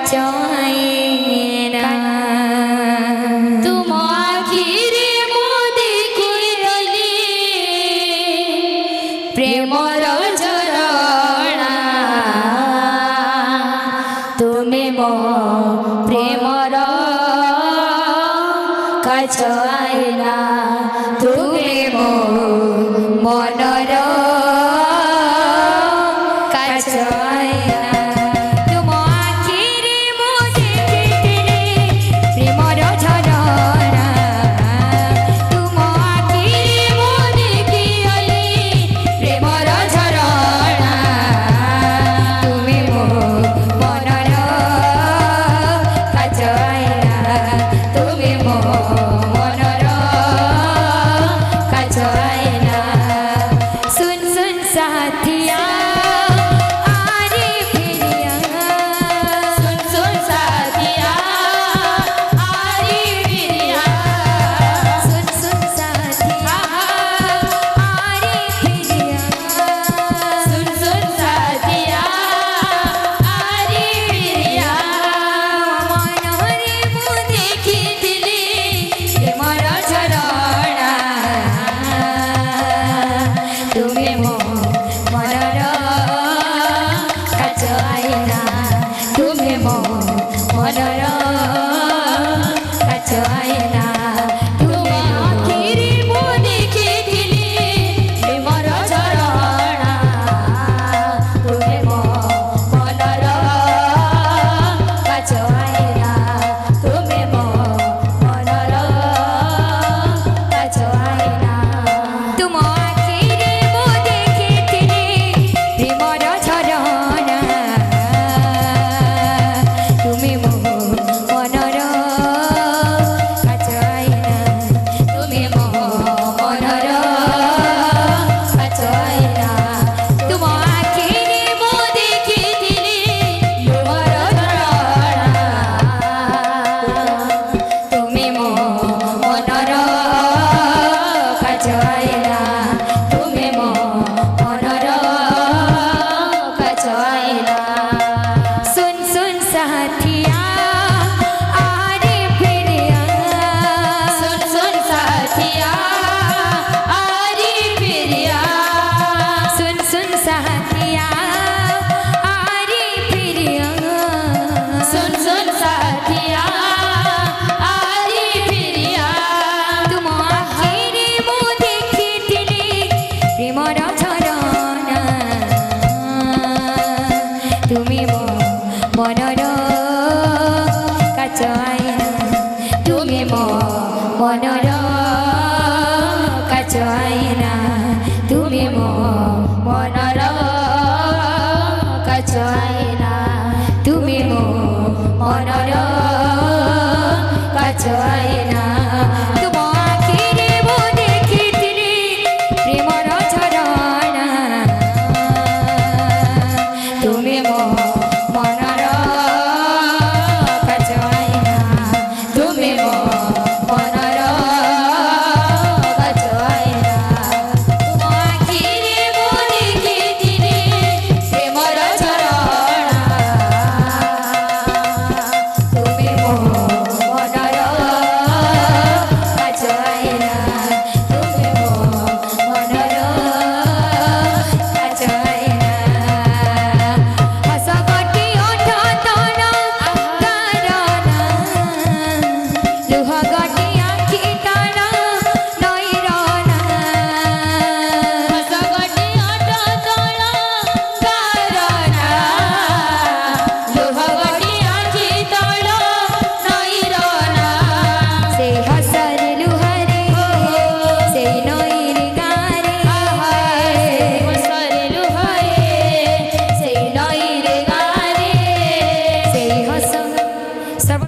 কাচয়না তুম আখিরে মো দেখিলি প্রেমর ঝরণা তুমি মো প্রেমর কাচয়না তুমি মো মনর কাচয়না তুম আখিরে মো দেখিলি প্রেমর ঝরণা তুম আখিরে মো দেখিলি প্রেমর ঝরণা তুমি মো মনর কাচয়না তুমি মো মনর কাচয়না सुन सुन साथिया आरे फिरिया सुन सुन साथिया आरे फिरिया सुन सुन साथिया आरे फिरिया सुन सुन साथिया आरे फिरिया मनरे मु देखिथिली प्रेमर झरणा তুমি মো মনর কাচয়না তুমি মো মনর কাচয়না তুমি আখিরে মো দেখিলি প্রেমর ঝরণা তুমি মো মনর কাচয়না তুমি মো মনর কাচয়না তুম আখিরে মো দেখিলি প্রেমর ঝরণা তুমি মো মনর কাচয়না তুমি মো মনর কাচয়না তুম আখিরে মো দেখিলি প্রেমর ঝরণা তুমি মো মনর কাচয়না তুমি মো মনর কাচয়না सुन सुन साथिया आरे फिरिया सुन सुन साथिया आरे फिरिया सुन सुन साथिया आरे फिरिया सुन सुन साथिया आरे फिरिया तुम आखिरे मो देखिथिली प्रेमर झरणा তুমি মো মনর কাচয়না তুমি মো মনর কাচয়না তুমি মো মনর কাচয়না তুমি মো মনর কাচয়না